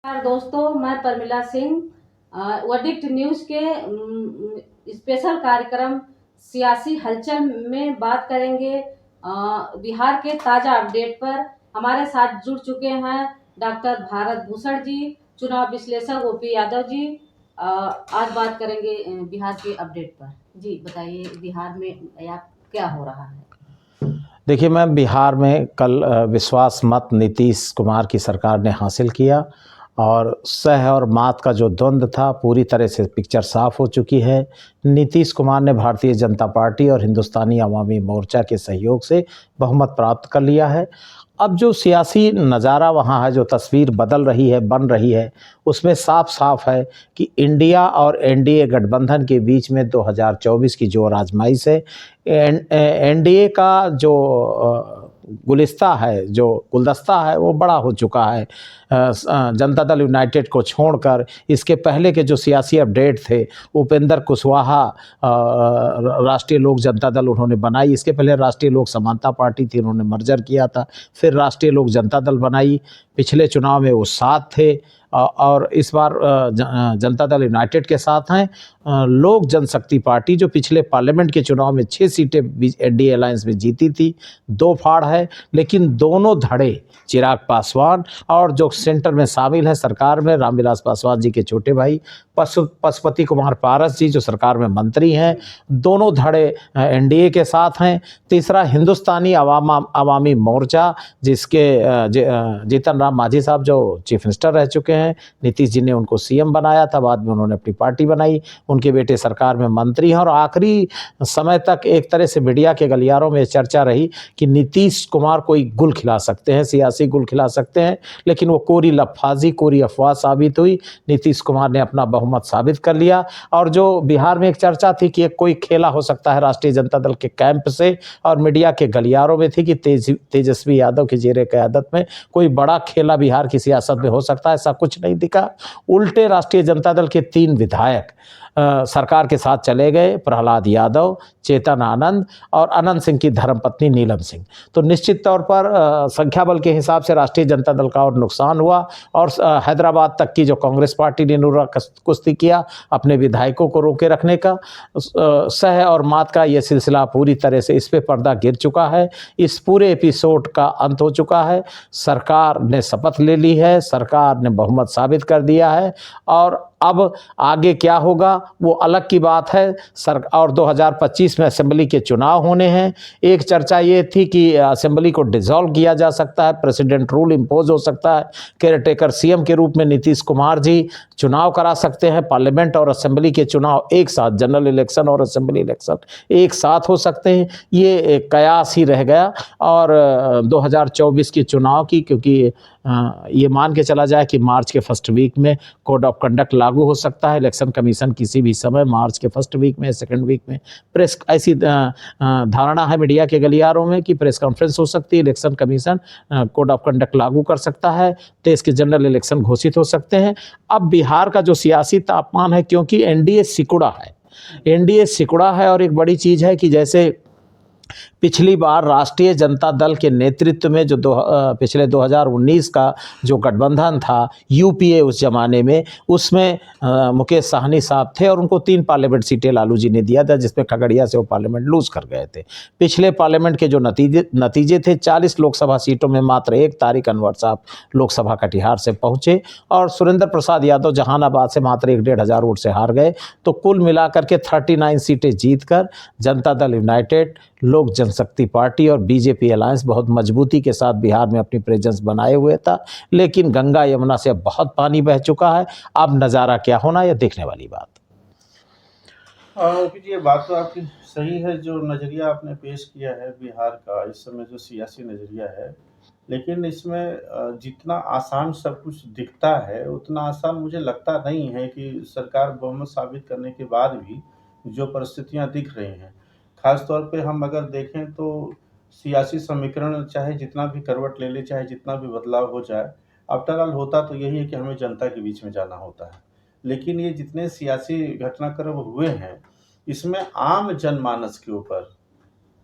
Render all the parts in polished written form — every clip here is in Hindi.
नमस्कार दोस्तों, मैं परमिला सिंह वर्डिक्ट न्यूज़ के स्पेशल कार्यक्रम सियासी हलचल में बात करेंगे। बिहार के ताज़ा अपडेट पर हमारे साथ जुड़ चुके हैं डॉक्टर भारत भूषण जी, चुनाव विश्लेषक ओपी यादव जी। आज बात करेंगे बिहार के अपडेट पर। जी बताइए, बिहार में आप क्या हो रहा है? देखिए, मैं बिहार में कल विश्वास मत नीतीश कुमार की सरकार ने हासिल किया और सह और मात का जो द्वंद्व था पूरी तरह से पिक्चर साफ हो चुकी है। नीतीश कुमार ने भारतीय जनता पार्टी और हिंदुस्तानी अवामी मोर्चा के सहयोग से बहुमत प्राप्त कर लिया है। अब जो सियासी नज़ारा वहाँ है, जो तस्वीर बदल रही है, बन रही है, उसमें साफ-साफ है कि इंडिया और एनडीए गठबंधन के बीच में 2024 की जो आजमाइश है, एनडीए का जो गुलिस्ता है, जो गुलदस्ता है, वो बड़ा हो चुका है। जनता दल यूनाइटेड को छोड़कर इसके पहले के जो सियासी अपडेट थे, उपेंद्र कुशवाहा राष्ट्रीय लोक जनता दल उन्होंने बनाई। इसके पहले राष्ट्रीय लोक समानता पार्टी थी, उन्होंने मर्जर किया था। फिर राष्ट्रीय लोक जनता दल बनाई। पिछले चुनाव में वो साथ थे और इस बार जनता दल यूनाइटेड के साथ हैं। लोक जनशक्ति पार्टी जो पिछले पार्लियामेंट के चुनाव में 6 सीटें एनडीए अलायंस में जीती थी, 2 फाड़ है, लेकिन दोनों धड़े चिराग पासवान और जो सेंटर में शामिल है सरकार में रामविलास पासवान जी के छोटे भाई पशुपति कुमार पारस जी जो सरकार में मंत्री हैं, दोनों धड़े एनडीए के साथ हैं। तीसरा हिंदुस्तानी अवामी मोर्चा, जिसके जीतन राम मांझी साहब जो चीफ मिनिस्टर रह चुके हैं, नीतीश जी ने उनको सीएम बनाया था, बाद में उन्होंने अपनी पार्टी बनाई, उनके बेटे सरकार में मंत्री हैं और आखिरी समय तक एक तरह से मीडिया के गलियारों में चर्चा रही कि नीतीश कुमार कोई गुल खिला सकते हैं, सियासी गुल खिला सकते हैं, लेकिन वो कोरी लफाजी, कोरी अफवाह साबित हुई। नीतीश कुमार ने अपना बहुमत साबित कर लिया और जो बिहार में एक चर्चा थी कि एक कोई खेला हो सकता है राष्ट्रीय जनता दल के कैंप से और मीडिया के गलियारों में थी कि तेजस्वी यादव की जेरे क़यादत में कोई बड़ा खेला बिहार की सियासत में हो सकता है, ऐसा कुछ नहीं दिखा। उल्टे राष्ट्रीय जनता दल के 3 विधायक सरकार के साथ चले गए, प्रहलाद यादव, चेतन आनंद और अनंत सिंह की धर्मपत्नी नीलम सिंह। तो निश्चित तौर पर संख्या बल के हिसाब से राष्ट्रीय जनता दल का और नुकसान हुआ और हैदराबाद तक की जो कांग्रेस पार्टी ने नुरा कुश्ती किया अपने विधायकों को रोके रखने का, सह और मात का ये सिलसिला पूरी तरह से इस पे पर्दा गिर चुका है। इस पूरे एपिसोड का अंत हो चुका है। सरकार ने शपथ ले ली है, सरकार ने बहुमत साबित कर दिया है और अब आगे क्या होगा वो अलग की बात है। और 2025 में असेंबली के चुनाव होने हैं। एक चर्चा ये थी कि असेंबली को डिसॉल्व किया जा सकता है, प्रेसिडेंट रूल इम्पोज हो सकता है, केयरटेकर सीएम के रूप में नीतीश कुमार जी चुनाव करा सकते हैं। पार्लियामेंट और असेंबली के चुनाव एक साथ, जनरल इलेक्शन और असेंबली इलेक्शन एक साथ हो सकते हैं। ये एक कयास ही रह गया और 2024 के चुनाव की, क्योंकि ये मान के चला जाए कि मार्च के फर्स्ट वीक में कोड ऑफ कंडक्ट लागू हो सकता है। इलेक्शन कमीशन किसी भी समय मार्च के फर्स्ट वीक में, सेकंड वीक में प्रेस, ऐसी धारणा है मीडिया के गलियारों में कि प्रेस कॉन्फ्रेंस हो सकती है, election commission code of conduct लागू कर सकता है, देश के जनरल इलेक्शन घोषित हो सकते हैं। अब बिहार का जो सियासी तापमान है, क्योंकि एनडीए सिकुड़ा है, एनडीए सिकुड़ा है और एक बड़ी चीज़ है कि जैसे पिछली बार राष्ट्रीय जनता दल के नेतृत्व में जो पिछले 2019 का जो गठबंधन था, यूपीए उस जमाने में, उसमें मुकेश साहनी साहब थे और उनको 3 पार्लियामेंट सीटें लालू जी ने दिया था, जिसमें खगड़िया से वो पार्लियामेंट लूज कर गए थे। पिछले पार्लियामेंट के जो नतीजे थे, 40 लोकसभा सीटों में मात्र एक तारिक अनवर साहब लोकसभा कटिहार से पहुंचे और सुरेंद्र प्रसाद यादव जहानाबाद से मात्र 1-1.5 हज़ार वोट से हार गए। तो कुल मिलाकर के 39 सीटें जीतकर जनता दल यूनाइटेड, लोक जनशक्ति पार्टी और बीजेपी अलायंस बहुत मजबूती के साथ बिहार में अपनी प्रेजेंस बनाए हुए था। लेकिन गंगा यमुना से अब बहुत पानी बह चुका है। अब नज़ारा क्या होना, यह देखने वाली बात। ये बात तो आपकी सही है, जो नज़रिया आपने पेश किया है बिहार का इस समय जो सियासी नज़रिया है, लेकिन इसमें जितना आसान सब कुछ दिखता है उतना आसान मुझे लगता नहीं है कि सरकार बहुमत साबित करने के बाद भी जो परिस्थितियां दिख रही हैं, खास तौर पे हम अगर देखें तो सियासी समीकरण चाहे जितना भी करवट ले ले, चाहे जितना भी बदलाव हो जाए, आफ्टर ऑल होता तो यही है कि हमें जनता के बीच में जाना होता है। लेकिन ये जितने सियासी घटनाक्रम हुए हैं, इसमें आम जनमानस के ऊपर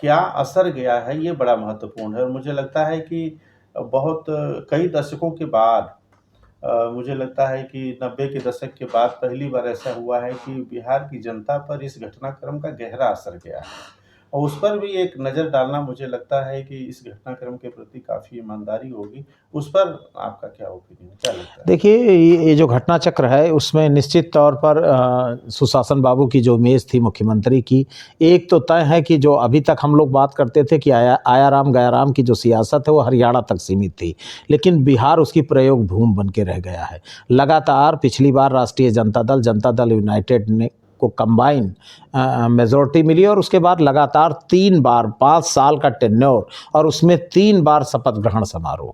क्या असर गया है, ये बड़ा महत्वपूर्ण है और मुझे लगता है कि बहुत कई दशकों के बाद मुझे लगता है कि 90 के दशक के बाद पहली बार ऐसा हुआ है कि बिहार की जनता पर इस घटनाक्रम का गहरा असर गया है। और उस पर भी एक नज़र डालना मुझे लगता है कि इस घटनाक्रम के प्रति काफ़ी ईमानदारी होगी। उस पर आपका क्या ओपिनियन, क्या लगता है? देखिए, ये जो घटना चक्र है उसमें निश्चित तौर पर सुशासन बाबू की जो इमेज थी मुख्यमंत्री की, एक तो तय है कि जो अभी तक हम लोग बात करते थे कि आया राम गया राम की जो सियासत है वो हरियाणा तक सीमित थी, लेकिन बिहार उसकी प्रयोग भूमि बन के रह गया है। लगातार पिछली बार राष्ट्रीय जनता दल यूनाइटेड ने को कंबाइन मेजॉरिटी मिली और उसके बाद लगातार 3 बार 5 साल का टेन्योर और उसमें 3 बार शपथ ग्रहण समारोह।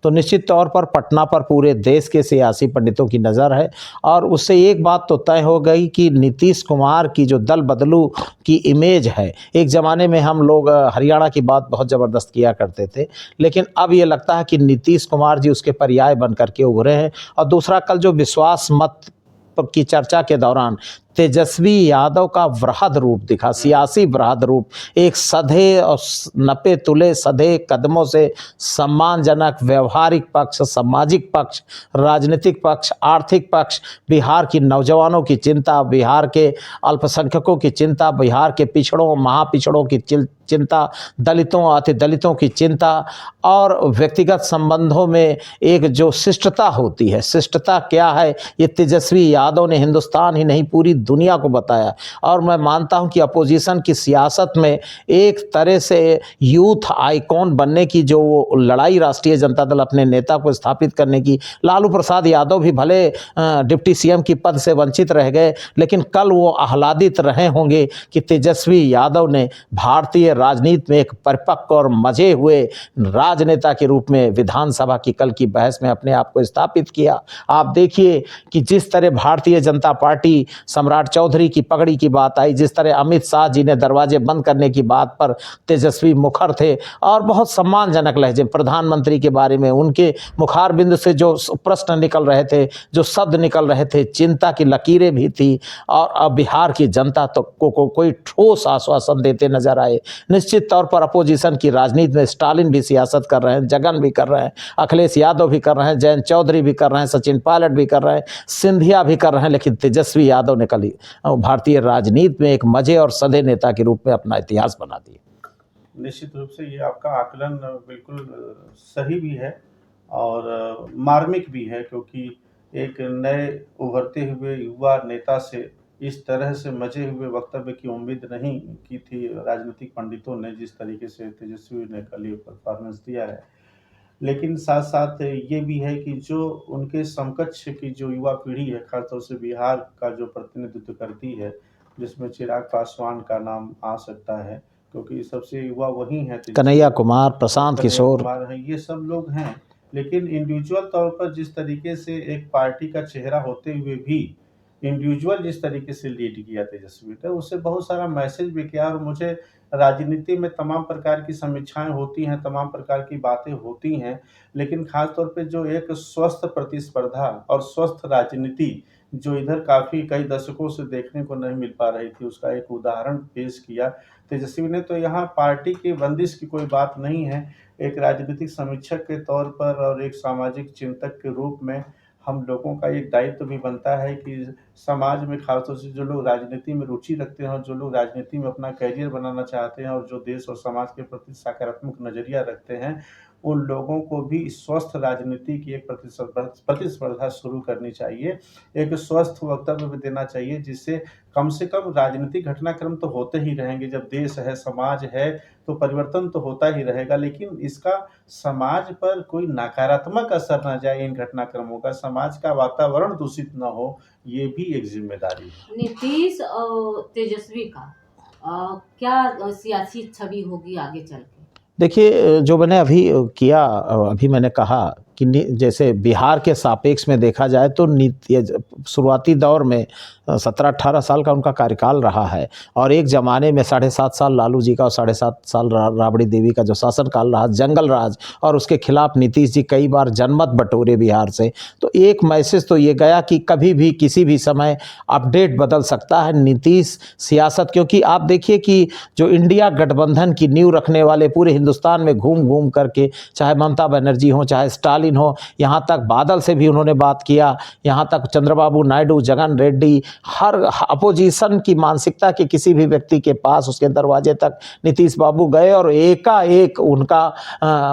तो निश्चित तौर पर पटना पर पूरे देश के सियासी पंडितों की नज़र है और उससे एक बात तो तय हो गई कि नीतीश कुमार की जो दल बदलू की इमेज है, एक ज़माने में हम लोग हरियाणा की बात बहुत ज़बरदस्त किया करते थे, लेकिन अब ये लगता है कि नीतीश कुमार जी उसके पर्याय बन करके उभरे हैं। और दूसरा, कल जो विश्वास मत की चर्चा के दौरान तेजस्वी यादव का वृहद रूप दिखा, सियासी वृहद रूप, एक सधे और नपे तुले सधे कदमों से सम्मानजनक व्यवहारिक पक्ष, सामाजिक पक्ष, राजनीतिक पक्ष, आर्थिक पक्ष, बिहार की नौजवानों की चिंता, बिहार के अल्पसंख्यकों की चिंता, बिहार के पिछड़ों महापिछड़ों की चिंता, दलितों अति दलितों की चिंता और व्यक्तिगत संबंधों में एक जो शिष्टता होती है, शिष्टता क्या है ये तेजस्वी यादव ने हिंदुस्तान ही नहीं पूरी दुनिया को बताया। और मैं मानता हूं कि अपोजिशन की सियासत में एक तरह से यूथ आइकॉन बनने की जो लड़ाई राष्ट्रीय जनता दल अपने नेता को स्थापित करने की, लालू प्रसाद यादव भी भले डिप्टी सीएम की पद से वंचित रह गए, लेकिन कल वो आह्लादित रहे होंगे कि तेजस्वी यादव ने भारतीय राजनीति में एक परिपक्व और मजे हुए राजनेता के रूप में विधानसभा की कल की बहस में अपने आप को स्थापित किया। आप देखिए कि जिस तरह भारतीय जनता पार्टी सम्राट चौधरी की पगड़ी की बात आई, जिस तरह अमित शाह जी ने दरवाजे बंद करने की बात पर तेजस्वी मुखर थे और बहुत सम्मानजनक लहजे प्रधानमंत्री के बारे में उनके मुखार बिंद से जो प्रश्न निकल रहे थे, जो शब्द निकल रहे थे, चिंता की लकीरें भी थी और अब बिहार की जनता तो को कोई ठोस आश्वासन देते नजर आए। निश्चित तौर पर अपोजिशन की राजनीति में स्टालिन भी सियासत कर रहे हैं, जगन भी कर रहे हैं, अखिलेश यादव भी कर रहे हैं, जयंत चौधरी भी कर रहे हैं, सचिन पायलट भी कर रहे हैं, सिंधिया भी कर रहे हैं, लेकिन तेजस्वी यादव ने कल भारतीय राजनीति में एक मजे और सधे नेता के रूप में अपना इतिहास बना दिया। निश्चित रूप से ये आपका आकलन बिल्कुल सही भी है और मार्मिक भी है, क्योंकि एक नए उभरते हुए युवा नेता से इस तरह से मजे हुए वक्तव्य की उम्मीद नहीं की थी राजनीतिक पंडितों ने, जिस तरीके से तेजस्वी ने कल ये परफॉर्मेंस दिया है। लेकिन साथ साथ ये भी है कि जो उनके समकक्ष की जो युवा पीढ़ी है, खासतौर से बिहार का जो प्रतिनिधित्व करती है, जिसमें चिराग पासवान का नाम आ सकता है, क्योंकि सबसे युवा वही है, कन्हैया कुमार, प्रशांत किशोर है, ये सब लोग हैं। लेकिन इंडिविजुअल तौर पर जिस तरीके से एक पार्टी का चेहरा होते हुए भी इंडिविजुअल जिस तरीके से लीड किया तेजस्वी ने, उससे बहुत सारा मैसेज भी किया। और मुझे राजनीति में तमाम प्रकार की समीक्षाएं होती हैं, तमाम प्रकार की बातें होती हैं, लेकिन खास तौर पे जो एक स्वस्थ प्रतिस्पर्धा और स्वस्थ राजनीति जो इधर काफ़ी कई दशकों से देखने को नहीं मिल पा रही थी, उसका एक उदाहरण पेश किया तेजस्वी ने। तो यहाँ पार्टी की बंदिश की कोई बात नहीं है। एक राजनीतिक समीक्षक के तौर पर और एक सामाजिक चिंतक के रूप में हम लोगों का एक दायित्व भी बनता है कि समाज में खासतौर से जो लोग राजनीति में रुचि रखते हैं और जो लोग राजनीति में अपना करियर बनाना चाहते हैं और जो देश और समाज के प्रति सकारात्मक नज़रिया रखते हैं, उन लोगों को भी स्वस्थ राजनीति की एक प्रतिस्पर्धा शुरू करनी चाहिए, एक स्वस्थ वक्तव्य भी देना चाहिए, जिससे कम से कम राजनीतिक घटनाक्रम तो होते ही रहेंगे। जब देश है, समाज है, तो परिवर्तन तो होता ही रहेगा, लेकिन इसका समाज पर कोई नकारात्मक असर ना जाए, इन घटनाक्रमों का समाज का वातावरण दूषित ना हो, ये भी एक जिम्मेदारी है। नीतीश और तेजस्वी का क्या सियासी छवि होगी आगे चल के? देखिए, जो मैंने अभी किया, अभी मैंने कहा कि जैसे बिहार के सापेक्ष में देखा जाए तो शुरुआती दौर में 17-18 साल का उनका कार्यकाल रहा है और एक ज़माने में 7.5 साल लालू जी का और 7.5 साल राबड़ी देवी का जो शासनकाल रहा, जंगल राज, और उसके खिलाफ नीतीश जी कई बार जनमत बटोरे बिहार से। तो एक मैसेज तो ये गया कि कभी भी किसी भी समय अपडेट बदल सकता है नीतीश सियासत, क्योंकि आप देखिए कि जो इंडिया गठबंधन की नींव रखने वाले पूरे हिंदुस्तान में घूम घूम करके, चाहे ममता बनर्जी हो, चाहे स्टालिन हो, यहाँ तक बादल से भी उन्होंने बात किया, यहाँ तक चंद्रबाबू नायडू, जगन रेड्डी, हर अपोजिशन की मानसिकता के किसी भी व्यक्ति के पास उसके दरवाजे तक नीतीश बाबू गए और एकाएक उनका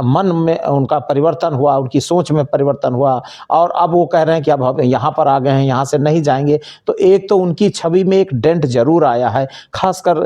मन में उनका परिवर्तन हुआ, उनकी सोच में परिवर्तन हुआ और अब वो कह रहे हैं कि अब हम यहाँ पर आ गए हैं, यहाँ से नहीं जाएंगे। तो एक तो उनकी छवि में एक डेंट जरूर आया है, खासकर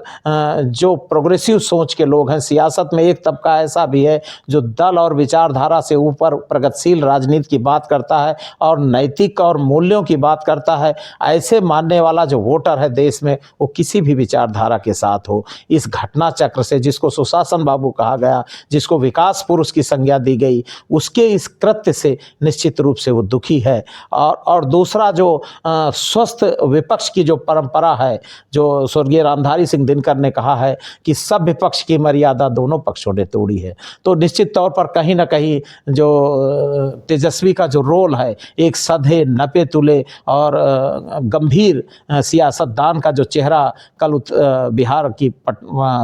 जो प्रोग्रेसिव सोच के लोग हैं। सियासत में एक तबका ऐसा भी है जो दल और विचारधारा से ऊपर प्रगतिशील राजनीति की बात करता है और नैतिक और मूल्यों की बात करता है। ऐसे मानने वाला जो वोटर है देश में, वो किसी भी विचारधारा के साथ हो। इस घटना चक्र से, जिसको सुशासन बाबू कहा गया, जिसको विकास पुरुष की संज्ञा दी गई, उसके इस कृत्य से निश्चित रूप से वो दुखी है। और दूसरा जो स्वस्थ विपक्ष की जो परंपरा है, जो स्वर्गीय रामधारी सिंह दिनकर ने कहा है कि सब विपक्ष की मर्यादा दोनों पक्षों ने तोड़ी है। तो निश्चित तौर पर कहीं ना कहीं जो तेजस्वी का जो रोल है, एक सधे नपे तुले और गंभीर सियासतदान का जो चेहरा कल बिहार की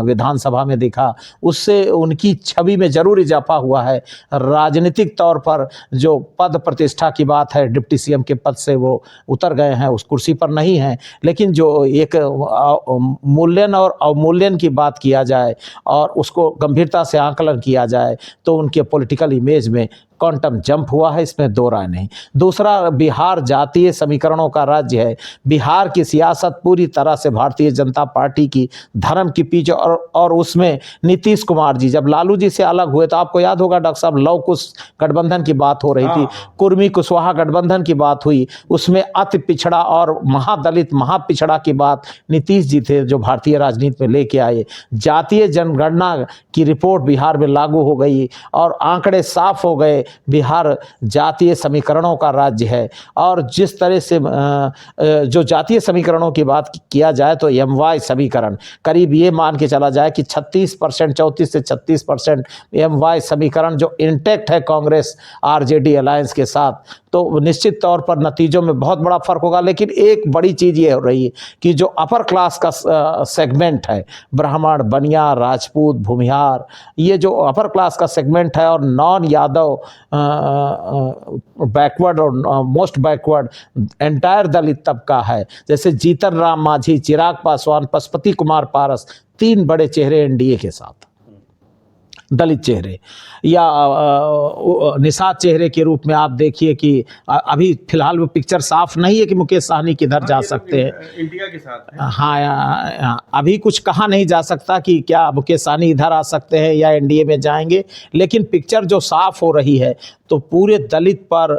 विधानसभा में दिखा, उससे उनकी छवि में जरूर इजाफा हुआ है। राजनीतिक तौर पर जो पद प्रतिष्ठा की बात है, डिप्टी सीएम के पद से वो उतर गए हैं, उस कुर्सी पर नहीं हैं, लेकिन जो एक मूल्यन और अवमूल्यन की बात किया जाए और उसको गंभीरता से आकलन किया जाए तो उनके पॉलिटिकल इमेज में क्वांटम जंप हुआ है, इसमें दो राय नहीं। दूसरा, बिहार जातीय समीकरणों का राज्य है। बिहार की सियासत पूरी तरह से भारतीय जनता पार्टी की धर्म की पीछ और उसमें नीतीश कुमार जी जब लालू जी से अलग हुए तो आपको याद होगा डॉक्टर साहब, लव कुश गठबंधन की बात हो रही थी, कुर्मी कुशवाहा गठबंधन की बात हुई, उसमें अति पिछड़ा और महादलित महापिछड़ा की बात नीतीश जी थे जो भारतीय राजनीति में लेके आए। जातीय जनगणना की रिपोर्ट बिहार में लागू हो गई और आंकड़े साफ हो गए। बिहार जातीय समीकरणों का राज्य है और जिस तरह से जो जातीय समीकरणों की बात किया जाए तो एमवाई समीकरण करीब ये मान के चला जाए कि 36%, 34 से 36% एमवाई समीकरण जो इंटैक्ट है कांग्रेस आरजेडी अलायंस के साथ, तो निश्चित तौर पर नतीजों में बहुत बड़ा फर्क होगा। लेकिन एक बड़ी चीज़ ये हो रही है कि जो अपर क्लास का सेगमेंट है, ब्राह्मण, बनिया, राजपूत, भूमिहार, ये जो अपर क्लास का सेगमेंट है और नॉन यादव, बैकवर्ड और मोस्ट बैकवर्ड एंटायर दलित तबका है, जैसे जीतन राम मांझी, चिराग पासवान, पशुपति कुमार पारस, 3 बड़े चेहरे एनडीए के साथ, दलित चेहरे या निषाद चेहरे के रूप में आप देखिए कि अभी फिलहाल वो पिक्चर साफ नहीं है कि मुकेश सहनी किधर जा सकते हैं, इंडिया के साथ है। हाँ, अभी कुछ कहा नहीं जा सकता कि क्या मुकेश सहनी इधर आ सकते हैं या एनडीए में जाएंगे, लेकिन पिक्चर जो साफ हो रही है तो पूरे दलित पर,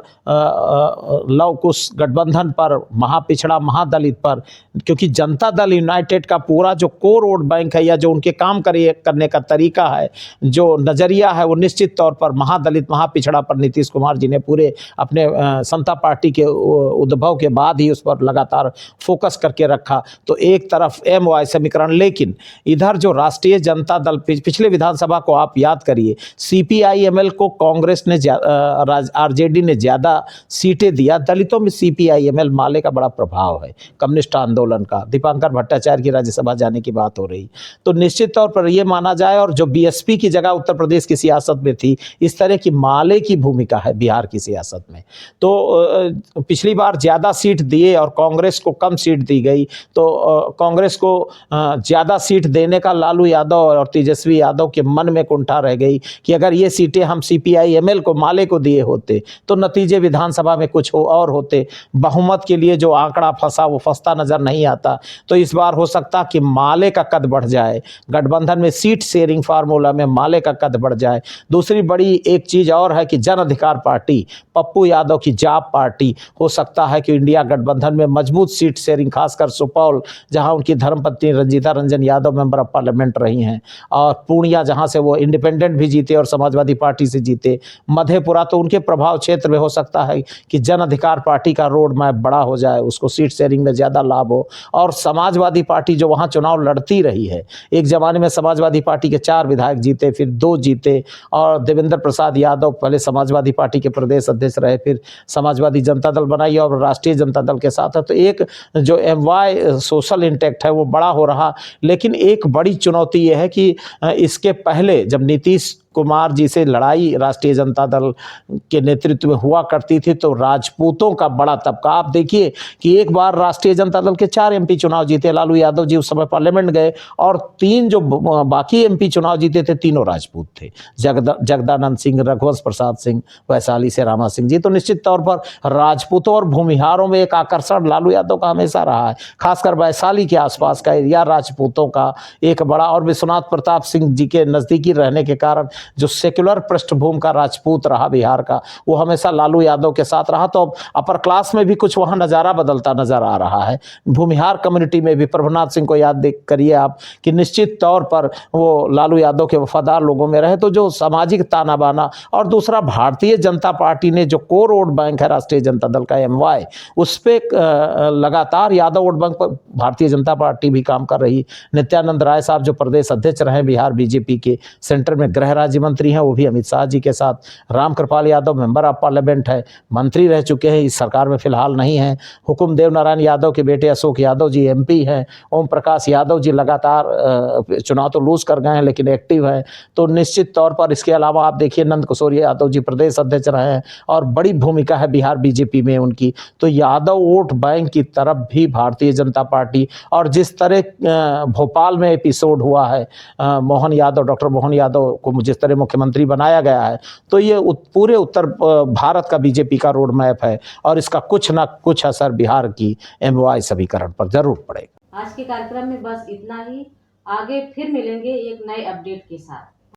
लव कुश गठबंधन पर, महापिछड़ा महादलित पर, क्योंकि जनता दल यूनाइटेड का पूरा जो कोर वोट बैंक है या जो उनके काम करने का तरीका है, जो नज़रिया है, वो निश्चित तौर पर महादलित महापिछड़ा पर नीतीश कुमार जी ने पूरे अपने समता पार्टी के उद्भव के बाद ही उस पर लगातार फोकस करके रखा। तो एक तरफ एमवाई समीकरण, लेकिन इधर जो राष्ट्रीय जनता दल, पिछले विधानसभा को आप याद करिए, सीपीआईएमएल को कांग्रेस ने आरजेडी ने ज़्यादा सीटें दिया। दलितों में सीपीआईएमएल माले का बड़ा प्रभाव है, कम्युनिस्ट आंदोलन का। दीपांकर भट्टाचार्य की राज्यसभा जाने की बात हो रही, तो निश्चित तौर पर यह माना जाए, और जो बीएसपी की जगह उत्तर प्रदेश की सियासत में थी, इस तरह की माले की भूमिका है बिहार की सियासत में। तो पिछली बार ज़्यादा सीट दिए और कांग्रेस को कम सीट दी गई, तो कांग्रेस को ज़्यादा सीट देने का लालू यादव और तेजस्वी यादव के मन में कुंठा रह गई कि अगर ये सीटें हम सीपीआईएमएल को, माले को दिए होते तो नतीजे विधानसभा में कुछ और होते। बहुमत के लिए जो आंकड़ा फंसा वो फंसता नजर नहीं आता। तो इस बार हो सकता कि माले का कद बढ़ जाए, गठबंधन में सीट शेयरिंग फार्मूला में माले मंत्रालय का कद बढ़ जाए। दूसरी बड़ी एक चीज़ और है कि जन अधिकार पार्टी, पप्पू यादव की जाप पार्टी, हो सकता है कि इंडिया गठबंधन में मजबूत सीट शेयरिंग, खासकर सुपौल जहां उनकी धर्मपत्नी Ranjeeta Ranjan Yadav member of parliament रही हैं, और पूर्णिया जहां से वो इंडिपेंडेंट भी जीते और समाजवादी पार्टी से जीते, मधेपुरा, तो उनके प्रभाव क्षेत्र में हो सकता है कि जन अधिकार पार्टी का रोड मैप बड़ा हो जाए, उसको सीट शेयरिंग में ज़्यादा लाभ हो। और समाजवादी पार्टी जो वहाँ चुनाव लड़ती रही है, एक ज़माने में समाजवादी पार्टी के 4 विधायक जीते, फिर 2 जीते, और देवेंद्र प्रसाद यादव पहले समाजवादी पार्टी के प्रदेश अध्यक्ष रहे, फिर समाजवादी जनता दल बनाई और राष्ट्रीय जनता दल के साथ है। तो एक जो MY सोशल इंटैक्ट है वो बड़ा हो रहा। लेकिन एक बड़ी चुनौती ये है कि इसके पहले जब नीतीश कुमार जी से लड़ाई राष्ट्रीय जनता दल के नेतृत्व में हुआ करती थी तो राजपूतों का बड़ा तबका, आप देखिए कि एक बार राष्ट्रीय जनता दल के 4 MP चुनाव जीते, लालू यादव जी उस समय पार्लियामेंट गए, और 3 जो बाकी MP चुनाव जीते थे तीनों राजपूत थे, जगदानंद सिंह, रघुवंश प्रसाद सिंह, वैशाली से रामा सिंह जी। तो निश्चित तौर पर राजपूतों और भूमिहारों में एक आकर्षण लालू यादव का हमेशा रहा है, खासकर वैशाली के आसपास का एरिया राजपूतों का एक बड़ा, और विश्वनाथ प्रताप सिंह जी के नज़दीकी रहने के कारण जो सेक्युलर पृष्ठभूमि का राजपूत रहा बिहार का, वो हमेशा लालू यादव के साथ रहा। तो अब अपर क्लास में भी कुछ वहाँ नज़ारा बदलता नजर आ रहा है। भूमिहार कम्युनिटी में भी प्रभुनाथ सिंह को याद देख करिए आप कि निश्चित तौर पर वो लालू यादव के वफादार लोगों में रहे। तो जो सामाजिक ताना बाना, और दूसरा भारतीय जनता पार्टी ने जो कोर वोट बैंक है राष्ट्रीय जनता दल का MY, उस पर लगातार यादव वोट बैंक पर भारतीय जनता पार्टी भी काम कर रही। नित्यानंद राय साहब जो प्रदेश अध्यक्ष रहे बिहार BJP के, सेंटर में गृह राज्य मंत्री हैं, वो भी अमित शाह जी के साथ। Ramkripal Yadav member of parliament है, मंत्री रह चुके हैं, इस सरकार में फिलहाल नहीं हैं। हुकुमदेव नारायण यादव के बेटे अशोक यादव जी MP हैं। ओम प्रकाश यादव जी लगातार चुनाव तो लूज कर गए हैं लेकिन एक्टिव हैं। तो निश्चित तौर पर इसके अलावा आप देखिए नंद किशोर यादव जी प्रदेश अध्यक्ष रहे हैं और बड़ी भूमिका है बिहार BJP में उनकी। तो यादव वोट बैंक की तरफ भी भारतीय जनता पार्टी, और जिस तरह भोपाल में एपिसोड हुआ है, मोहन यादव, डॉक्टर मोहन यादव को जिस तरह मुख्यमंत्री बनाया गया है, तो ये पूरे उत्तर भारत का BJP का रोड मैप है, और इसका कुछ ना कुछ असर बिहार की MY समीकरण पर जरूर पड़ेगा। आज के कार्यक्रम में बस इतना ही। आगे फिर मिलेंगे एक नए अपडेट के साथ।